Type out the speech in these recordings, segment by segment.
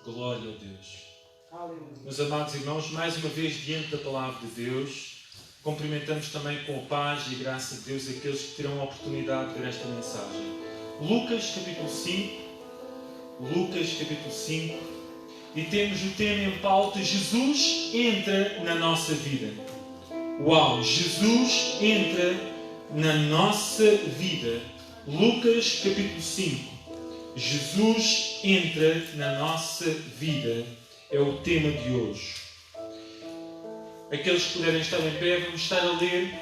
Glória a Deus. Aleluia. Meus amados irmãos, mais uma vez diante da Palavra de Deus, cumprimentamos também com a paz e a graça de Deus aqueles que terão a oportunidade de ver esta mensagem. Lucas capítulo 5. Lucas capítulo 5. E temos o tema em pauta: Jesus entra na nossa vida. Uau! Jesus entra na nossa vida. Lucas capítulo 5. Jesus entra na nossa vida. É o tema de hoje. Aqueles que puderem estar em pé, vamos estar a ler.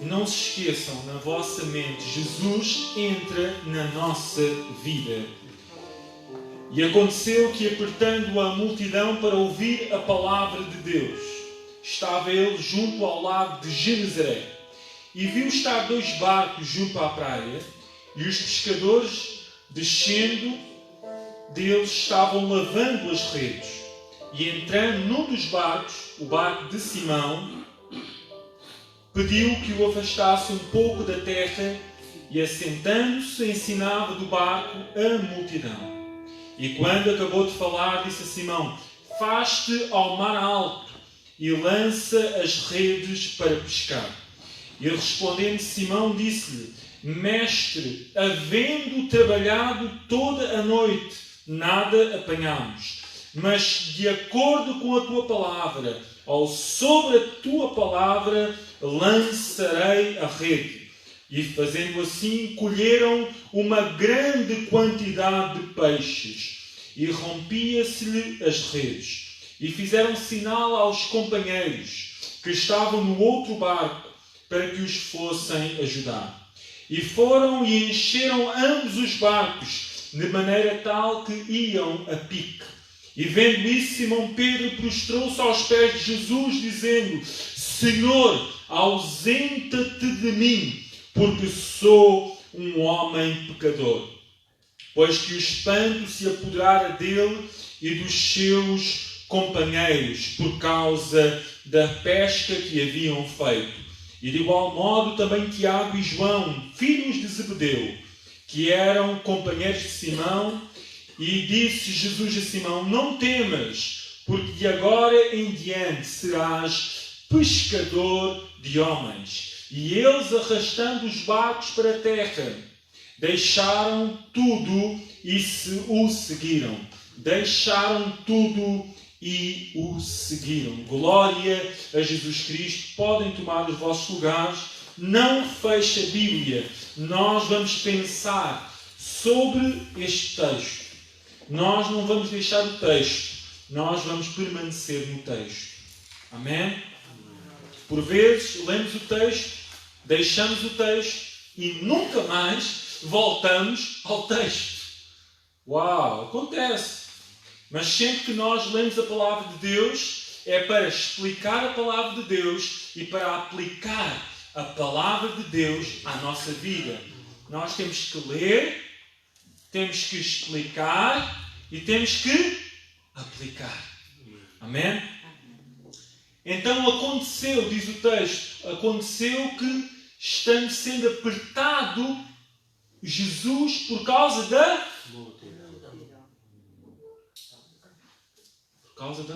Não se esqueçam, na vossa mente, Jesus entra na nossa vida. E aconteceu que, apertando a multidão para ouvir a palavra de Deus, estava ele junto ao lago de Genezaré, e viu estar 2 barcos junto à praia, e os pescadores, descendo deles, estavam lavando as redes. E entrando num dos barcos, o barco de Simão, pediu que o afastasse um pouco da terra, e assentando-se ensinava do barco a multidão. E quando acabou de falar, disse a Simão: faz-te ao mar alto e lança as redes para pescar. E respondendo Simão, disse-lhe: Mestre, havendo trabalhado toda a noite, nada apanhamos. Mas de acordo com a tua palavra, ou sobre a tua palavra, lançarei a rede. E fazendo assim, colheram uma grande quantidade de peixes, e rompia-se-lhe as redes. E fizeram sinal aos companheiros que estavam no outro barco, para que os fossem ajudar. E foram e encheram ambos os barcos, de maneira tal que iam a pique. E vendo isso, Simão Pedro prostrou-se aos pés de Jesus, dizendo: Senhor, ausenta-te de mim, porque sou um homem pecador. Pois que o espanto se apoderara dele e dos seus companheiros, por causa da pesca que haviam feito. E de igual modo também Tiago e João, filhos de Zebedeu, que eram companheiros de Simão. E disse Jesus a Simão: não temas, porque de agora em diante serás pescador de homens. E eles, arrastando os barcos para a terra, deixaram tudo e o seguiram. Deixaram tudo e o seguiram. Glória a Jesus Cristo. Podem tomar os vossos lugares. Não feche a Bíblia. Nós vamos pensar sobre este texto. Nós não vamos deixar o texto. Nós vamos permanecer no texto. Amém? Por vezes, lemos o texto, deixamos o texto e nunca mais voltamos ao texto. Uau! Acontece. Mas sempre que nós lemos a palavra de Deus, é para explicar a palavra de Deus e para aplicar a palavra de Deus à nossa vida. Nós temos que ler, temos que explicar e temos que aplicar. Amém? Então aconteceu, diz o texto, aconteceu que, estando sendo apertado, Jesus, por causa da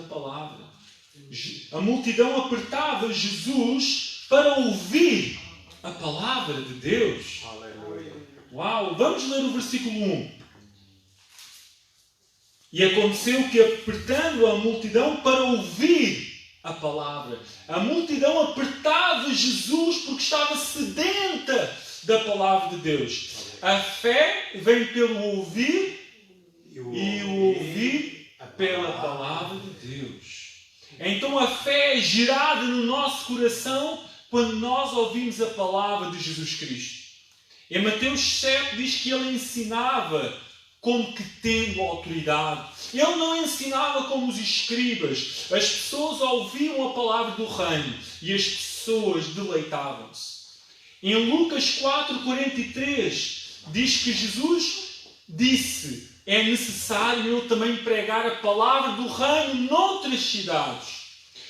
palavra. A multidão apertava Jesus para ouvir a palavra de Deus. Uau! Vamos ler o versículo 1. E aconteceu que, apertando a multidão para ouvir a palavra, a multidão apertava Jesus porque estava sedenta da palavra de Deus. A fé vem pelo ouvir e o ouvir pela palavra de Deus. Então a fé é gerada no nosso coração quando nós ouvimos a palavra de Jesus Cristo. Em Mateus 7 diz que ele ensinava como que tendo autoridade. Ele não ensinava como os escribas. As pessoas ouviam a palavra do reino e as pessoas deleitavam-se. Em Lucas 4,43 diz que Jesus disse: é necessário eu também pregar a palavra do reino noutras cidades,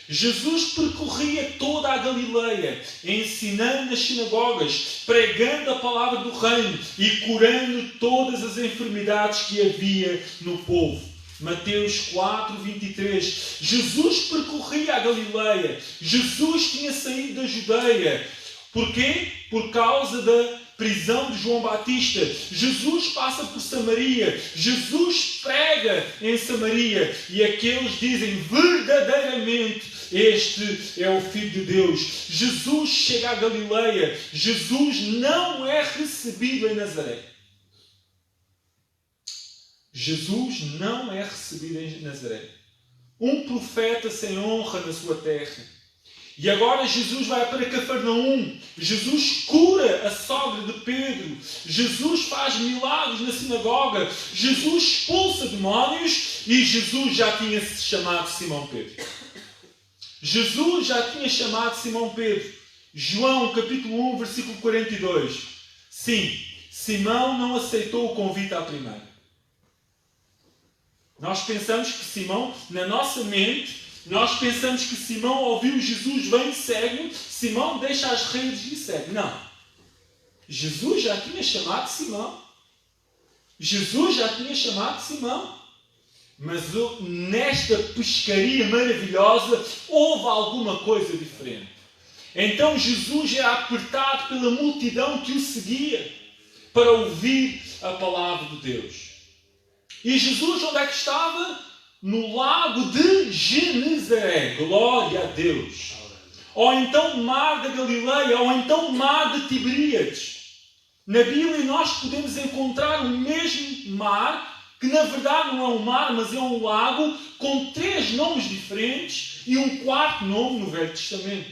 Jesus percorria toda a Galileia, ensinando nas sinagogas, pregando a palavra do reino e curando todas as enfermidades que havia no povo. Mateus 4, 23. Jesus percorria a Galileia. Jesus tinha saído da Judeia. Porquê? Por causa da prisão de João Batista. Jesus passa por Samaria. Jesus prega em Samaria. E aqueles dizem verdadeiramente: este é o Filho de Deus. Jesus chega à Galileia. Jesus não é recebido em Nazaré. Jesus não é recebido em Nazaré. Um profeta sem honra na sua terra. E agora Jesus vai para Cafarnaum. Jesus cura a sogra de Pedro. Jesus faz milagres na sinagoga. Jesus expulsa demónios. E Jesus já tinha se chamado Simão Pedro. Jesus já tinha chamado Simão Pedro. João capítulo 1, versículo 42. Sim, Simão não aceitou o convite à primeira. Nós pensamos que Simão, na nossa mente, nós pensamos que Simão ouviu Jesus, vem e segue-me. Simão deixa as redes e segue. Não. Jesus já tinha chamado Simão. Jesus já tinha chamado Simão. Mas nesta pescaria maravilhosa houve alguma coisa diferente. Então Jesus é apertado pela multidão que o seguia para ouvir a palavra de Deus. E Jesus onde é que estava? No lago de Genezaré. Glória a Deus. Ou então mar da Galileia, ou então mar de Tiberíades. Na Bíblia nós podemos encontrar o mesmo mar, que na verdade não é um mar, mas é um lago, com 3 nomes diferentes e um 4º nome no Velho Testamento.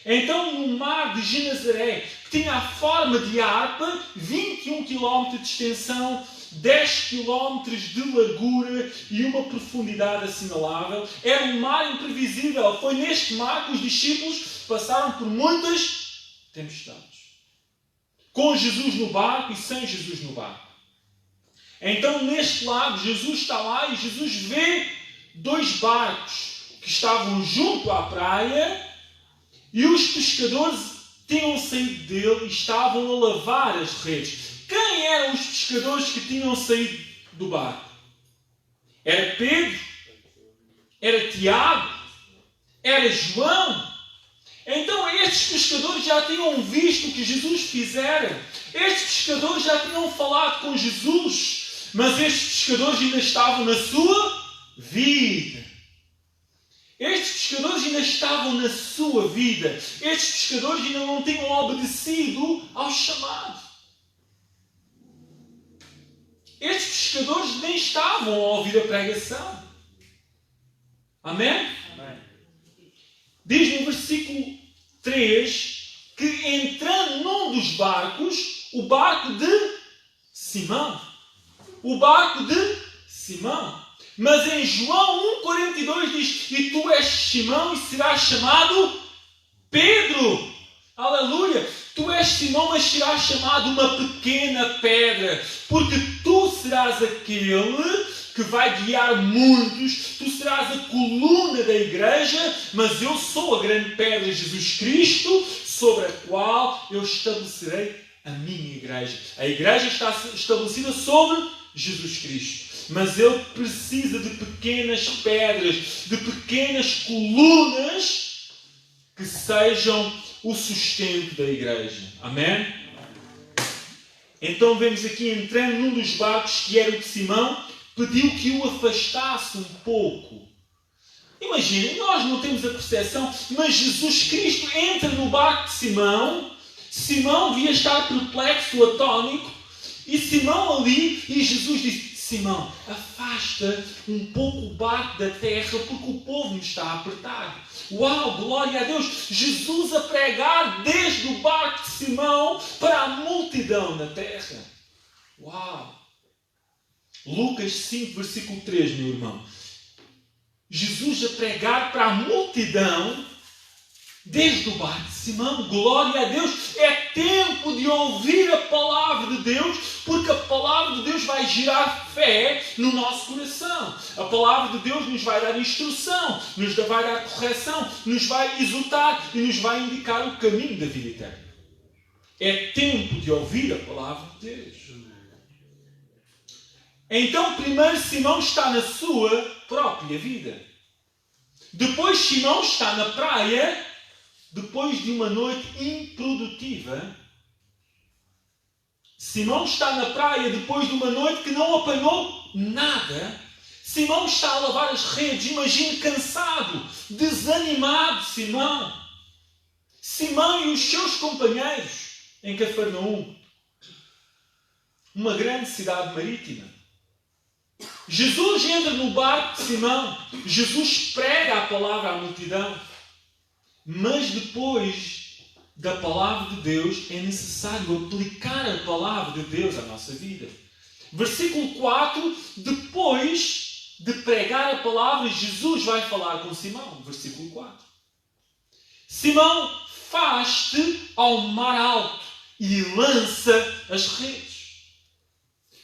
Então no mar de Genezaré, que tinha a forma de harpa, 21 km de extensão, 10 km de largura e uma profundidade assinalável. Era um mar imprevisível. Foi neste mar que os discípulos passaram por muitas tempestades. Com Jesus no barco e sem Jesus no barco. Então neste lago Jesus está lá e Jesus vê 2 barcos que estavam junto à praia e os pescadores tinham saído dele e estavam a lavar as redes. Quem eram os pescadores que tinham saído do barco? Era Pedro? Era Tiago? Era João? Então estes pescadores já tinham visto o que Jesus fizera. Estes pescadores já tinham falado com Jesus. Mas estes pescadores ainda estavam na sua vida. Estes pescadores ainda estavam na sua vida. Estes pescadores ainda não tinham obedecido ao chamado. Estes pescadores nem estavam a ouvir a pregação. Amém? Amém. Diz no versículo 3 que entrando num dos barcos, o barco de Simão. O barco de Simão. Mas em João 1,42 diz: e tu és Simão e serás chamado Pedro. Aleluia! Tu és Simão, mas serás chamado uma pequena pedra, porque tu serás aquele que vai guiar muitos, tu serás a coluna da igreja, mas eu sou a grande pedra, Jesus Cristo, sobre a qual eu estabelecerei a minha igreja. A igreja está estabelecida sobre Jesus Cristo. Mas ele precisa de pequenas pedras, de pequenas colunas que sejam o sustento da igreja. Amém? Então vemos aqui entrando num dos barcos que era o de Simão, pediu que o afastasse um pouco. Imaginem, nós não temos a percepção, mas Jesus Cristo entra no barco de Simão. Simão devia estar perplexo, atónico, e Simão ali, e Jesus disse: Simão, afasta um pouco o barco da terra, porque o povo me está a apertar. Uau, glória a Deus! Jesus a pregar desde o barco de Simão para a multidão na terra. Uau! Lucas 5, versículo 3, meu irmão. Jesus a pregar para a multidão desde o barco de Simão, glória a Deus. É tempo de ouvir a palavra de Deus, porque a palavra de Deus vai gerar fé no nosso coração. A palavra de Deus nos vai dar instrução, nos vai dar correção, nos vai exortar e nos vai indicar o caminho da vida eterna. É tempo de ouvir a palavra de Deus. Então, primeiro Simão está na sua própria vida. Depois Simão está na praia, depois de uma noite improdutiva. Simão está na praia depois de uma noite que não apanhou nada. Simão está a lavar as redes. Imagine cansado, desanimado Simão. Simão e os seus companheiros em Cafarnaum, uma grande cidade marítima. Jesus entra no barco de Simão. Jesus prega a palavra à multidão. Mas depois da palavra de Deus é necessário aplicar a palavra de Deus à nossa vida. Versículo 4. Depois de pregar a palavra, Jesus vai falar com Simão. Versículo 4. Simão, faz-te ao mar alto e lança as redes.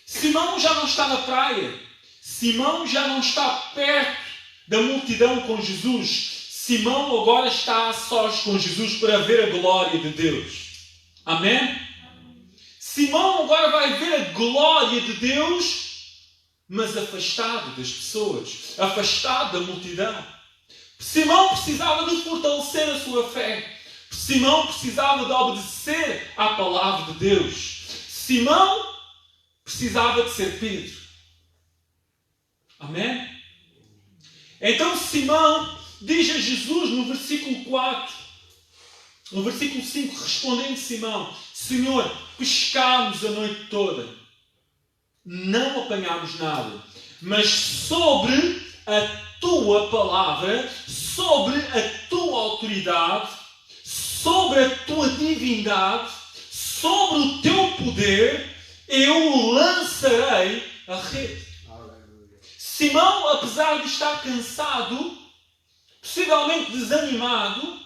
Simão já não está na praia. Simão já não está perto da multidão com Jesus. Simão agora está a sós com Jesus para ver a glória de Deus. Amém? Simão agora vai ver a glória de Deus, mas afastado das pessoas, afastado da multidão. Simão precisava de fortalecer a sua fé. Simão precisava de obedecer à palavra de Deus. Simão precisava de ser Pedro. Amém? Então Simão diz a Jesus no versículo 4, no versículo 5, respondendo Simão: Senhor, pescámos a noite toda, não apanhámos nada, mas sobre a tua palavra, sobre a tua autoridade, sobre a tua divindade, sobre o teu poder, eu lançarei a rede. Simão, apesar de estar cansado, possivelmente desanimado,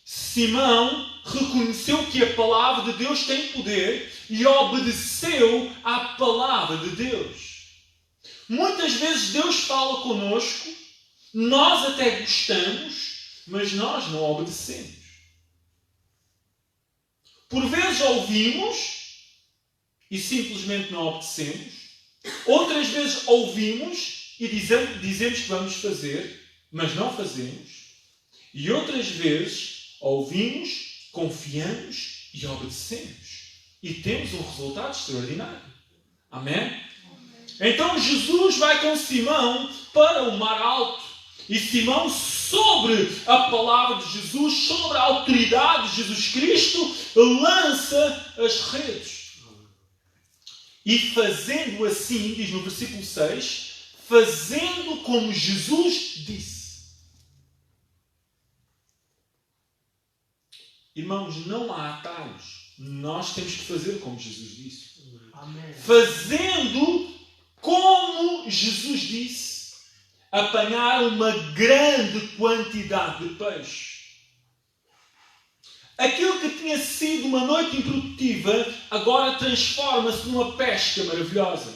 Simão reconheceu que a palavra de Deus tem poder e obedeceu à palavra de Deus. Muitas vezes Deus fala connosco, nós até gostamos, mas nós não obedecemos. Por vezes ouvimos e simplesmente não obedecemos. Outras vezes ouvimos e dizemos que vamos fazer, mas não fazemos. E outras vezes ouvimos, confiamos e obedecemos. E temos um resultado extraordinário. Amém? Então Jesus vai com Simão para o mar alto. E Simão, sobre a palavra de Jesus, sobre a autoridade de Jesus Cristo, lança as redes. E fazendo assim, diz no versículo 6, fazendo como Jesus disse. Irmãos, não há atalhos. Nós temos que fazer como Jesus disse. Amém. Fazendo como Jesus disse, apanhar uma grande quantidade de peixe. Aquilo que tinha sido uma noite improdutiva, agora transforma-se numa pesca maravilhosa.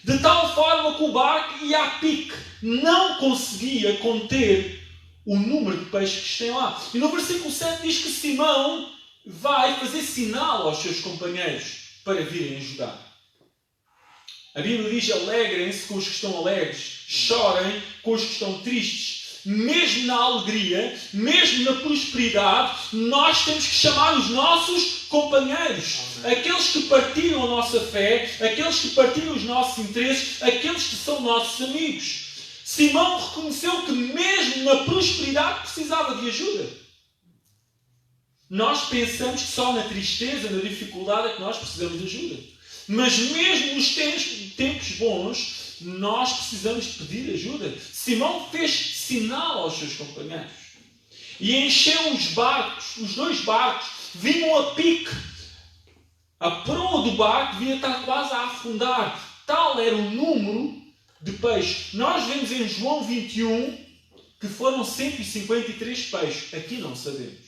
De tal forma que o barco ia a pique, não conseguia conter o número de peixes que tem lá. E no versículo 7 diz que Simão vai fazer sinal aos seus companheiros para virem ajudar. A Bíblia diz: alegrem-se com os que estão alegres, chorem com os que estão tristes. Mesmo na alegria, mesmo na prosperidade, nós temos que chamar os nossos companheiros. Amém. Aqueles que partilham a nossa fé, aqueles que partilham os nossos interesses, aqueles que são nossos amigos. Simão reconheceu que mesmo na prosperidade precisava de ajuda. Nós pensamos que só na tristeza, na dificuldade é que nós precisamos de ajuda. Mas mesmo nos tempos bons, nós precisamos de pedir ajuda. Simão fez sinal aos seus companheiros. E encheu os barcos, os dois barcos, vinham a pique. A proa do barco devia estar quase a afundar. Tal era o número de peixes. Nós vemos em João 21 que foram 153 peixes. Aqui não sabemos.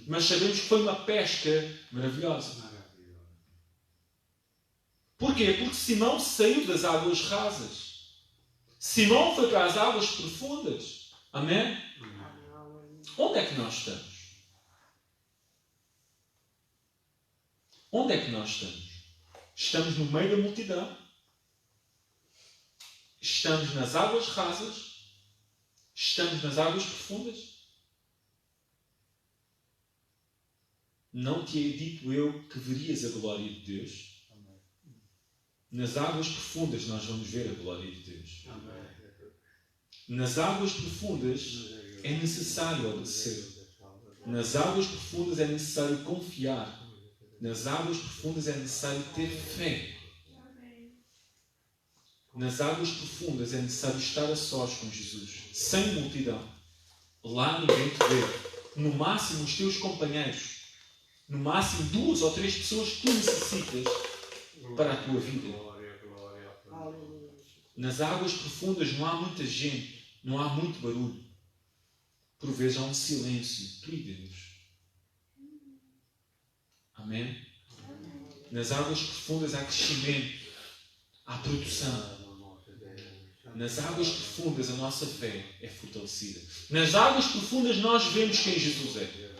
Mas sabemos que foi uma pesca maravilhosa. Porquê? Porque Simão saiu das águas rasas. Simão foi para as águas profundas. Amém? Onde é que nós estamos? Onde é que nós estamos? Estamos no meio da multidão? Estamos nas águas rasas? Estamos nas águas profundas? Não te hei dito eu que verias a glória de Deus? Nas águas profundas nós vamos ver a glória de Deus. Nas águas profundas é necessário obedecer. Nas águas profundas é necessário confiar. Nas águas profundas é necessário ter fé. Nas águas profundas é necessário estar a sós com Jesus, sem multidão. Lá ninguém te vê. No máximo os teus companheiros. No máximo 2 ou 3 pessoas que tu necessitas para a tua vida. Nas águas profundas não há muita gente, não há muito barulho. Por vezes há um silêncio, tu e Deus. Amém? Nas águas profundas há crescimento, há produção. Nas águas profundas a nossa fé é fortalecida. Nas águas profundas nós vemos quem Jesus é.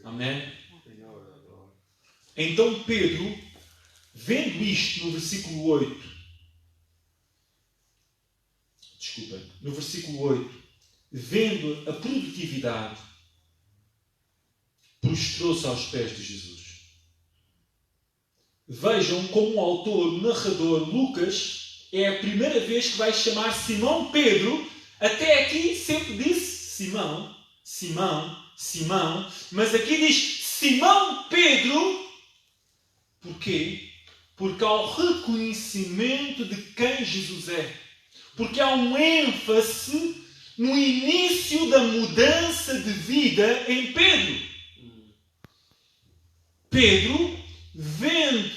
Amém? Então Pedro, vendo isto no versículo 8, no versículo 8, vendo a produtividade, prostrou-se aos pés de Jesus. Vejam como o autor, o narrador, Lucas, é a primeira vez que vai chamar Simão Pedro. Até aqui sempre disse Simão, Simão, Simão, mas aqui diz Simão Pedro. Porquê? Porque há o reconhecimento de quem Jesus é. Porque há um ênfase no início da mudança de vida em Pedro. Pedro, vendo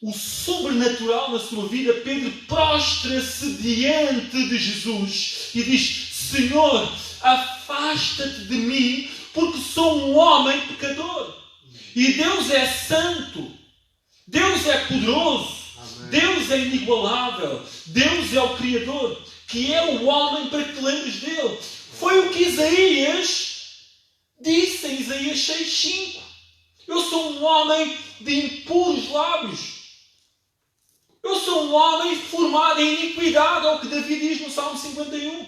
o sobrenatural na sua vida, Pedro prostra-se diante de Jesus e diz: Senhor, afasta-te de mim, porque sou um homem pecador. E Deus é santo, Deus é poderoso, Deus é inigualável, Deus é o Criador, que é o homem para que te lembres dele. Foi o que Isaías disse em Isaías 6,5. Eu sou um homem de impuros lábios. Eu sou um homem formado em iniquidade, é o que Davi diz no Salmo 51.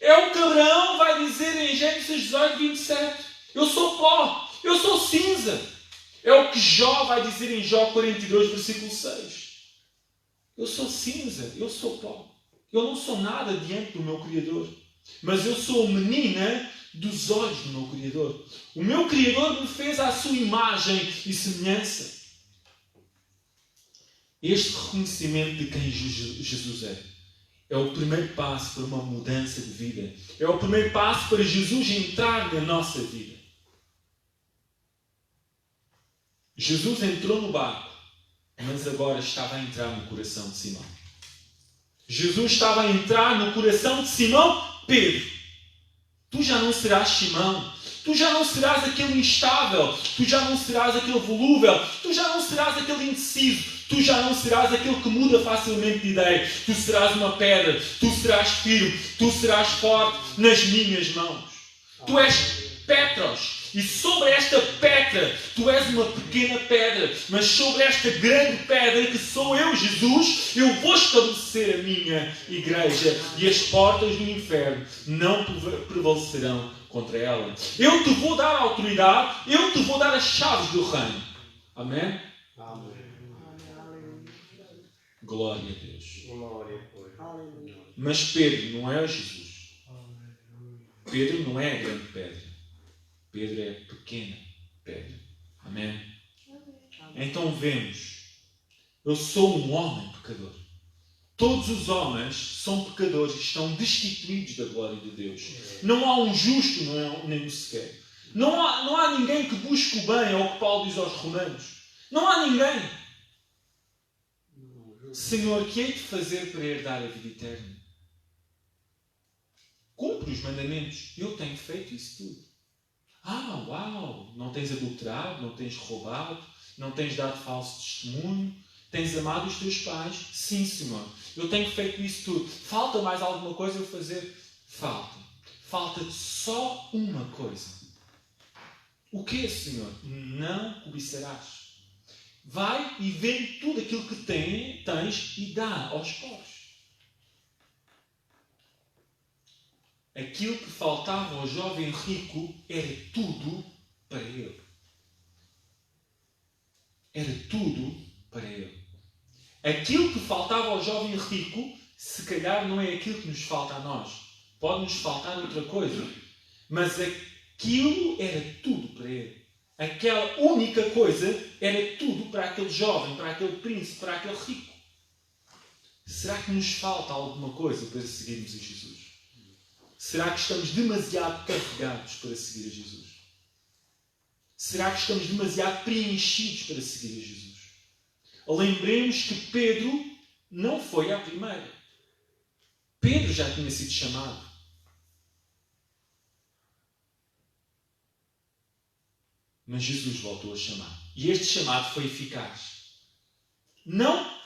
É o que Abraão vai dizer em Gênesis 18:27. Eu sou pó, eu sou cinza. É o que Jó vai dizer em Jó 42, versículo 6. Eu sou cinza, eu sou pó. Eu não sou nada diante do meu Criador. Mas eu sou a menina dos olhos do meu Criador. O meu Criador me fez à sua imagem e semelhança. Este reconhecimento de quem Jesus é o primeiro passo para uma mudança de vida. É o primeiro passo para Jesus entrar na nossa vida. Jesus entrou no barco, mas agora estava a entrar no coração de Simão. Jesus estava a entrar no coração de Simão Pedro. Tu já não serás Simão. Tu já não serás aquele instável. Tu já não serás aquele volúvel. Tu já não serás aquele indeciso. Tu já não serás aquele que muda facilmente de ideia. Tu serás uma pedra. Tu serás firme. Tu serás forte nas minhas mãos. Tu és Petros. E sobre esta pedra, tu és uma pequena pedra, mas sobre esta grande pedra que sou eu, Jesus, eu vou estabelecer a minha igreja e as portas do inferno não prevalecerão contra ela. Eu te vou dar a autoridade, eu te vou dar as chaves do reino. Amém? Amém. Glória a Deus. Glória a Deus. Mas Pedro não é Jesus. Pedro não é a grande pedra. Pedro é a pequena pedra. Amém? Então vemos. Eu sou um homem pecador. Todos os homens são pecadores e estão destituídos da glória de Deus. Não há um justo, nem um sequer. Não há ninguém que busque o bem, é o que Paulo diz aos Romanos. Não há ninguém. Senhor, que hei de fazer para herdar a vida eterna? Cumpre os mandamentos. Eu tenho feito isso tudo. Uau, não tens adulterado, não tens roubado, não tens dado falso testemunho, tens amado os teus pais. Sim, Senhor, eu tenho feito isso tudo. Falta mais alguma coisa eu fazer? Falta. Falta só uma coisa. O que, Senhor? Não cobiçarás. Vai e vende tudo aquilo que tens e dá aos pobres. Aquilo que faltava ao jovem rico era tudo para ele. Era tudo para ele. Aquilo que faltava ao jovem rico, se calhar não é aquilo que nos falta a nós. Pode-nos faltar outra coisa. Mas aquilo era tudo para ele. Aquela única coisa era tudo para aquele jovem, para aquele príncipe, para aquele rico. Será que nos falta alguma coisa para seguirmos a Jesus? Será que estamos demasiado carregados para seguir a Jesus? Será que estamos demasiado preenchidos para seguir a Jesus? Lembremos que Pedro não foi à primeira. Pedro já tinha sido chamado. Mas Jesus voltou a chamar. E este chamado foi eficaz. Não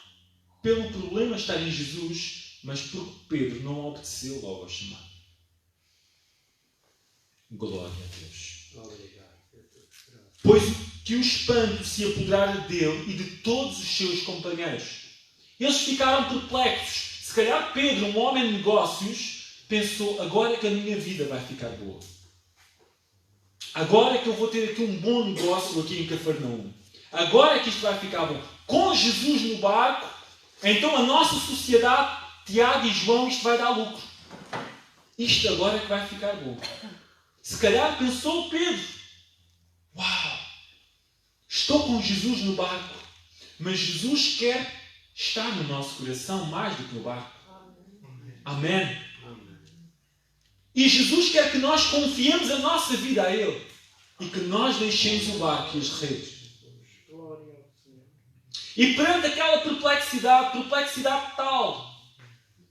pelo problema estar em Jesus, mas porque Pedro não obedeceu logo ao chamado. Glória a Deus. Obrigado. Pois que o espanto se apoderara dele e de todos os seus companheiros. Eles ficaram perplexos. Se calhar Pedro, um homem de negócios, pensou, agora é que a minha vida vai ficar boa. Agora é que eu vou ter aqui um bom negócio aqui em Cafarnaum. Agora é que isto vai ficar bom. Com Jesus no barco, então a nossa sociedade, Tiago e João, isto vai dar lucro. Isto agora é que vai ficar bom. Se calhar pensou Pedro, uau, estou com Jesus no barco, mas Jesus quer estar no nosso coração mais do que no barco. Amém. E Jesus quer que nós confiemos a nossa vida a Ele e que nós deixemos o barco e as redes. E perante aquela perplexidade tal,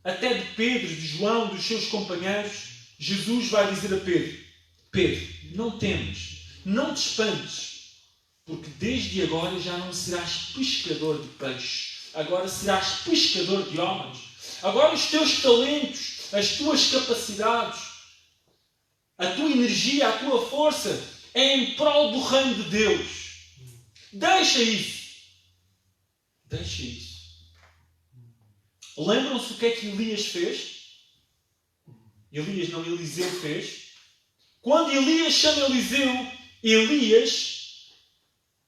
até de Pedro, de João, dos seus companheiros, Jesus vai dizer a Pedro, Pedro, não temas, não te espantes, porque desde agora já não serás pescador de peixes, agora serás pescador de homens. Agora os teus talentos, as tuas capacidades, a tua energia, a tua força é em prol do reino de Deus. Deixa isso. Deixa isso. Lembram-se o que é que Elias fez? Eliseu fez. Quando Elias chama Eliseu, Elias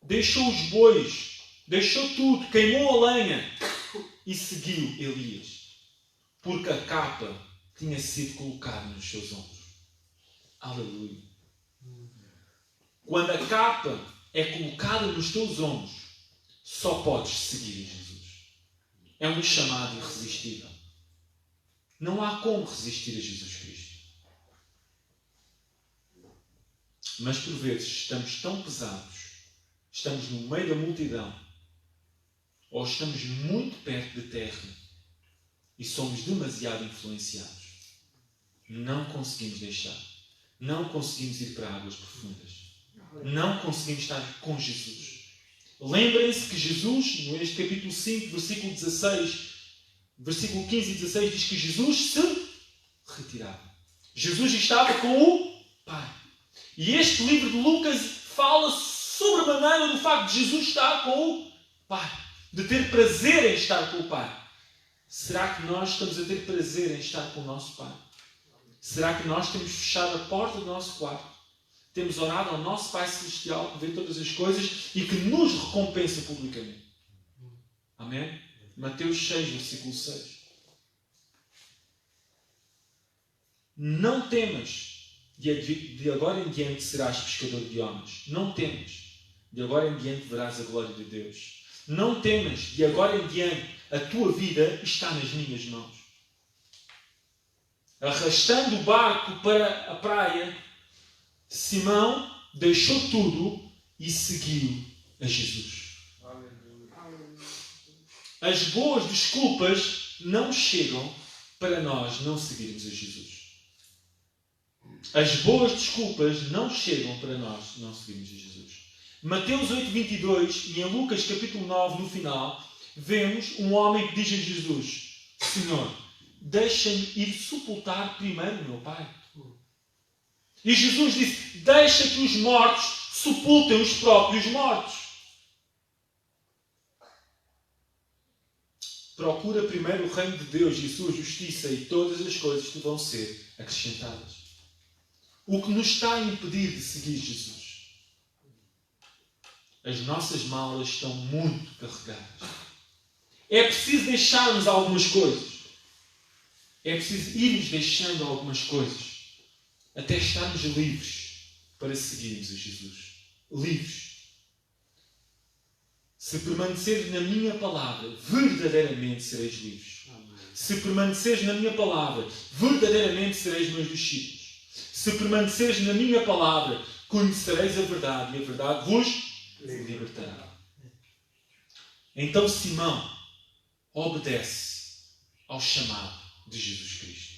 deixou os bois, deixou tudo, queimou a lenha e seguiu Elias. Porque a capa tinha sido colocada nos seus ombros. Aleluia. Quando a capa é colocada nos teus ombros, só podes seguir Jesus. É um chamado irresistível. Não há como resistir a Jesus Cristo. Mas por vezes estamos tão pesados, estamos no meio da multidão, ou estamos muito perto de terra e somos demasiado influenciados. Não conseguimos deixar. Não conseguimos ir para águas profundas. Não conseguimos estar com Jesus. Lembrem-se que Jesus, neste capítulo 5, versículo 16, versículo 15 e 16, diz que Jesus se retirava. Jesus estava com o Pai. E este livro de Lucas fala sobremaneira do facto de Jesus estar com o Pai. De ter prazer em estar com o Pai. Será que nós estamos a ter prazer em estar com o nosso Pai? Será que nós temos fechado a porta do nosso quarto? Temos orado ao nosso Pai Celestial que vê todas as coisas e que nos recompensa publicamente? Amém? Mateus 6, versículo 6. Não temas, de agora em diante serás pescador de homens. Não temas, de agora em diante verás a glória de Deus. Não temas, de agora em diante a tua vida está nas minhas mãos. Arrastando o barco para a praia, Simão deixou tudo e seguiu a Jesus. As boas desculpas não chegam para nós não seguirmos a Jesus. As boas desculpas não chegam para nós não seguirmos a Jesus. Mateus 8:22 e em Lucas capítulo 9, no final, vemos um homem que diz a Jesus: Senhor, deixa-me ir sepultar primeiro o meu pai. E Jesus disse: deixa que os mortos sepultem os próprios mortos. Procura primeiro o reino de Deus e a sua justiça e todas as coisas te vão ser acrescentadas. O que nos está a impedir de seguir Jesus? As nossas malas estão muito carregadas. É preciso deixarmos algumas coisas. É preciso irmos deixando algumas coisas até estarmos livres para seguirmos a Jesus. Livres. Se permaneceres na minha palavra, verdadeiramente sereis livres. Amém. Se permaneceres na minha palavra, verdadeiramente sereis meus discípulos. Se permaneceres na minha palavra, conhecereis a verdade e a verdade vos libertará. Então Simão obedece ao chamado de Jesus Cristo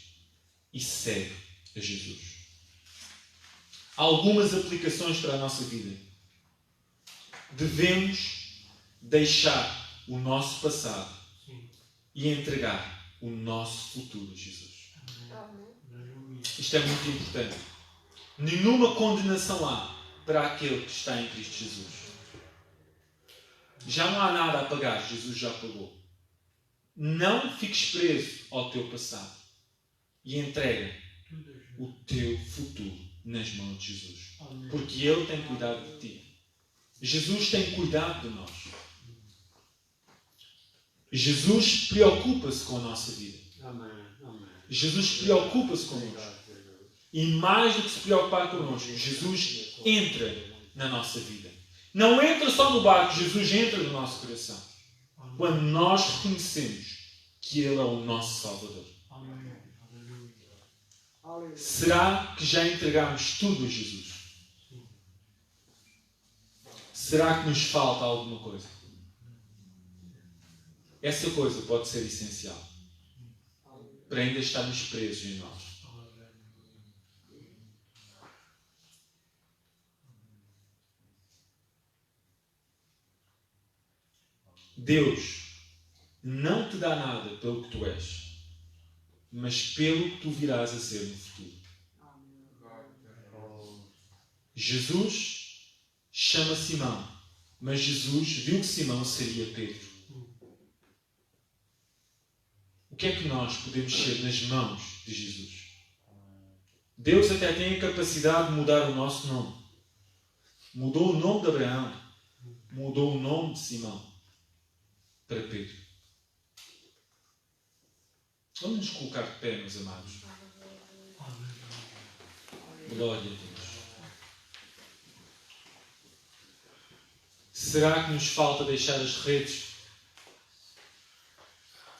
e segue a Jesus. Algumas aplicações para a nossa vida. Devemos deixar o nosso passado e entregar o nosso futuro a Jesus. Isto é muito importante. Nenhuma condenação há para aquele que está em Cristo Jesus. Já não há nada a pagar, Jesus já pagou. Não fiques preso ao teu passado e entrega o teu futuro nas mãos de Jesus. Porque Ele tem cuidado de ti. Jesus tem cuidado de nós. Jesus preocupa-se com a nossa vida. Amém. Amém. Jesus preocupa-se connosco. E mais do que se preocupar connosco, Jesus entra na nossa vida. Não entra só no barco, Jesus entra no nosso coração. Quando nós reconhecemos que Ele é o nosso Salvador. Será que já entregamos tudo a Jesus? Será que nos falta alguma coisa? Essa coisa pode ser essencial para ainda estarmos presos em nós. Deus não te dá nada pelo que tu és, mas pelo que tu virás a ser no futuro. Jesus chama Simão, mas Jesus viu que Simão seria Pedro. O que é que nós podemos ser nas mãos de Jesus? Deus até tem a capacidade de mudar o nosso nome. Mudou o nome de Abraão, mudou o nome de Simão para Pedro. Vamos nos colocar de pé, meus amados. Glória a Deus. Será que nos falta deixar as redes?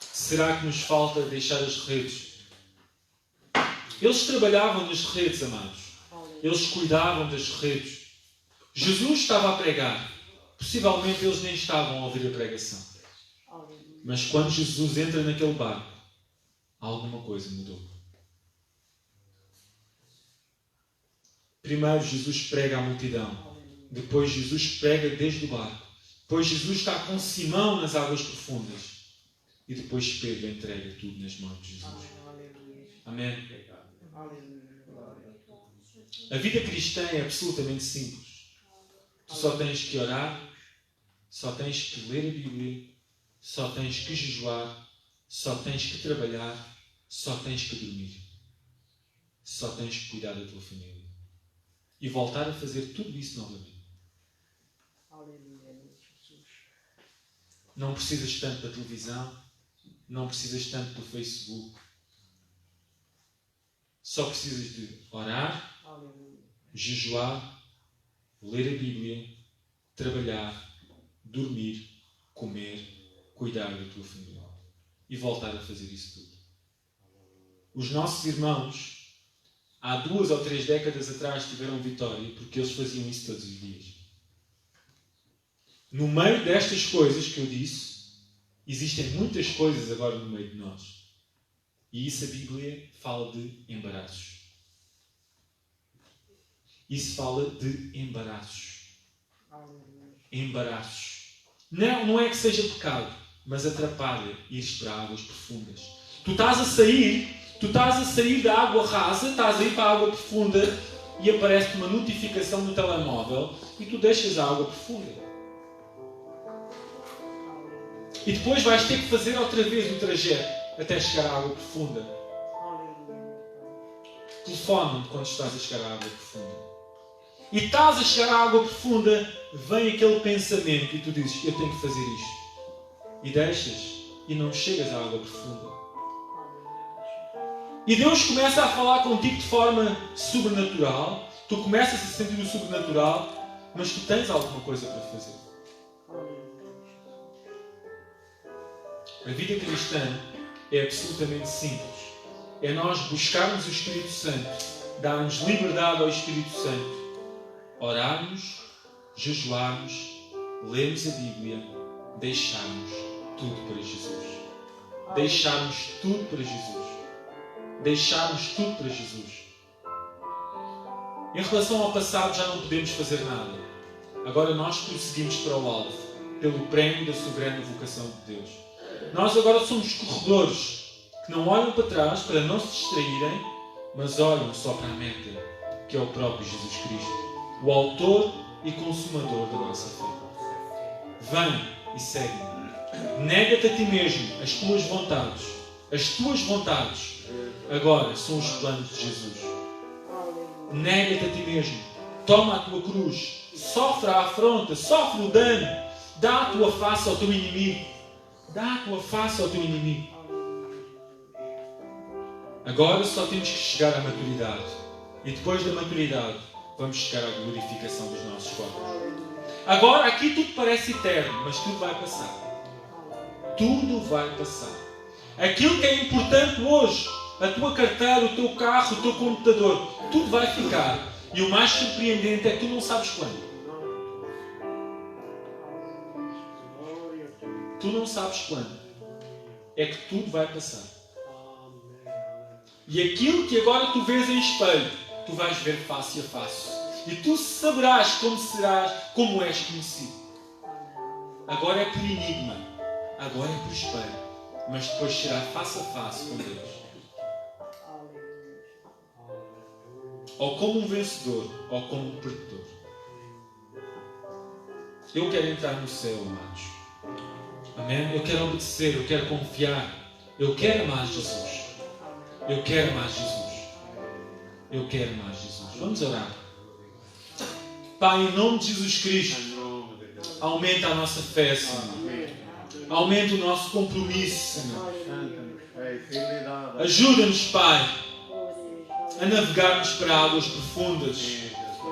Será que nos falta deixar as redes? Eles trabalhavam nas redes, amados. Eles cuidavam das redes. Jesus estava a pregar. Possivelmente eles nem estavam a ouvir a pregação. Mas quando Jesus entra naquele barco, alguma coisa mudou. Primeiro Jesus prega à multidão. Depois Jesus prega desde o barco. Depois Jesus está com Simão nas águas profundas. E depois Pedro entrega tudo nas mãos de Jesus. Amém? A vida cristã é absolutamente simples. Tu só tens que orar, só tens que ler a Bíblia, só tens que jejuar, só tens que trabalhar, só tens que dormir. Só tens que cuidar da tua família. E voltar a fazer tudo isso novamente. Não precisas tanto da televisão, não precisas tanto do Facebook. Só precisas de orar, jejuar, ler a Bíblia, trabalhar, dormir, comer, cuidar da tua família. E voltar a fazer isso tudo. Os nossos irmãos, há 2 ou 3 décadas atrás, tiveram vitória porque eles faziam isso todos os dias. No meio destas coisas que eu disse, existem muitas coisas agora no meio de nós. E isso a Bíblia fala de embaraços. Isso fala de embaraços. Embaraços. Não é que seja pecado, mas atrapalha ires para águas profundas. Tu estás a sair da água rasa, estás a ir para a água profunda e aparece-te uma notificação no telemóvel e tu deixas a água profunda. E depois vais ter que fazer outra vez o trajeto até chegar à água profunda. Telefona-me quando estás a chegar à água profunda. E estás a chegar à água profunda, vem aquele pensamento e tu dizes, eu tenho que fazer isto. E deixas e não chegas à água profunda. E Deus começa a falar contigo de forma sobrenatural. Tu começas a sentir o sobrenatural, mas tu tens alguma coisa para fazer. A vida cristã é absolutamente simples. É nós buscarmos o Espírito Santo, darmos liberdade ao Espírito Santo, orarmos, jejuarmos, lermos a Bíblia, deixarmos tudo para Jesus. Deixarmos tudo para Jesus. Deixarmos tudo para Jesus. Em relação ao passado já não podemos fazer nada. Agora nós prosseguimos para o alvo, pelo prémio da soberana vocação de Deus. Nós agora somos corredores que não olham para trás para não se distraírem, mas olham só para a meta, que é o próprio Jesus Cristo, o autor e consumador da nossa fé. Vem e segue-me. Nega-te a ti mesmo, as tuas vontades. As tuas vontades agora são os planos de Jesus. Nega-te a ti mesmo. Toma a tua cruz. Sofre a afronta. Sofre o dano. Dá a tua face ao teu inimigo. Dá a tua face ao teu inimigo. Agora só temos que chegar à maturidade. E depois da maturidade, vamos chegar à glorificação dos nossos corpos. Agora, aqui tudo parece eterno, mas tudo vai passar. Tudo vai passar. Aquilo que é importante hoje, a tua carteira, o teu carro, o teu computador, tudo vai ficar. E o mais surpreendente é que tu não sabes quando. Tu não sabes quando. É que tudo vai passar. E aquilo que agora tu vês em espelho, tu vais ver face a face. E tu saberás como és conhecido. Agora é por enigma. Agora é por espelho. Mas depois será face a face com Deus. Ou como um vencedor, ou como um perdedor. Eu quero entrar no céu, amados. Amém? Eu quero obedecer, eu quero confiar. Eu quero mais Jesus. Eu quero mais Jesus. Eu quero mais Jesus. Vamos orar. Pai, em nome de Jesus Cristo, aumenta a nossa fé, Senhor. Aumenta o nosso compromisso, Senhor. Ajuda-nos, Pai, a navegarmos para águas profundas.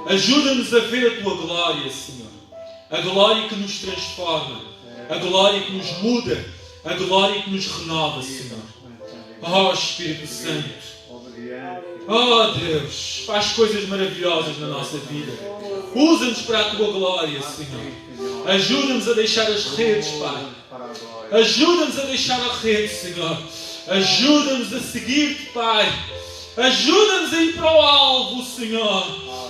Ajuda-nos a ver a Tua glória, Senhor. A glória que nos transforma. A glória que nos muda. A glória que nos renova, Senhor. Oh, Espírito Santo. Oh, Deus, faz coisas maravilhosas na nossa vida. Usa-nos para a Tua glória, Senhor. Ajuda-nos a deixar as redes, Pai. Ajuda-nos a deixar a rede, Senhor. Ajuda-nos a seguir-te, Pai. Ajuda-nos a ir para o alvo, Senhor.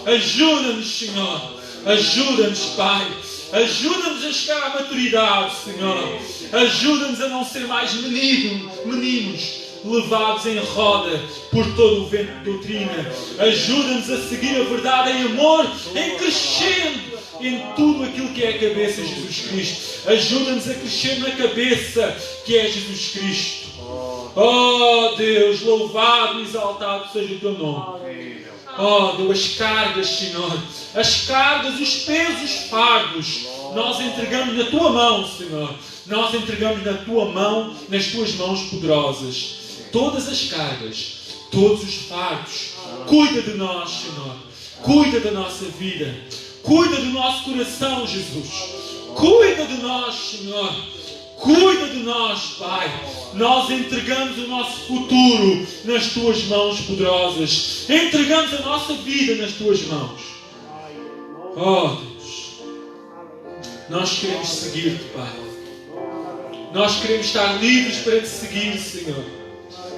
Ajuda-nos, Senhor. Ajuda-nos, Pai. Ajuda-nos a chegar à maturidade, Senhor. Ajuda-nos a não ser mais meninos levados em roda por todo o vento de doutrina. Ajuda-nos a seguir a verdade em amor, em crescendo em tudo aquilo que é a cabeça de Jesus Cristo. Ajuda-nos a crescer na cabeça que é Jesus Cristo. Oh Deus, louvado e exaltado seja o Teu nome. Oh Deus, as cargas, Senhor, as cargas, os pesos, os fardos, nós entregamos na Tua mão, Senhor. Nós entregamos na Tua mão, nas Tuas mãos poderosas. Todas as cargas, todos os fardos. Cuida de nós, Senhor. Cuida da nossa vida. Cuida do nosso coração, Jesus. Cuida de nós, Senhor. Cuida de nós, Pai. Nós entregamos o nosso futuro nas Tuas mãos poderosas. Entregamos a nossa vida nas Tuas mãos. Oh, Deus. Nós queremos seguir-te, Pai. Nós queremos estar livres para Te seguir, Senhor.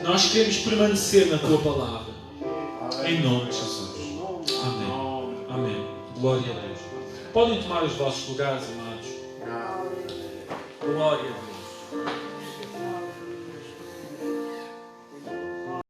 Nós queremos permanecer na Tua palavra. Em nome de Jesus. Amém. Glória a Deus. Podem tomar os vossos lugares, amados. Graças a Deus. Glória a Deus.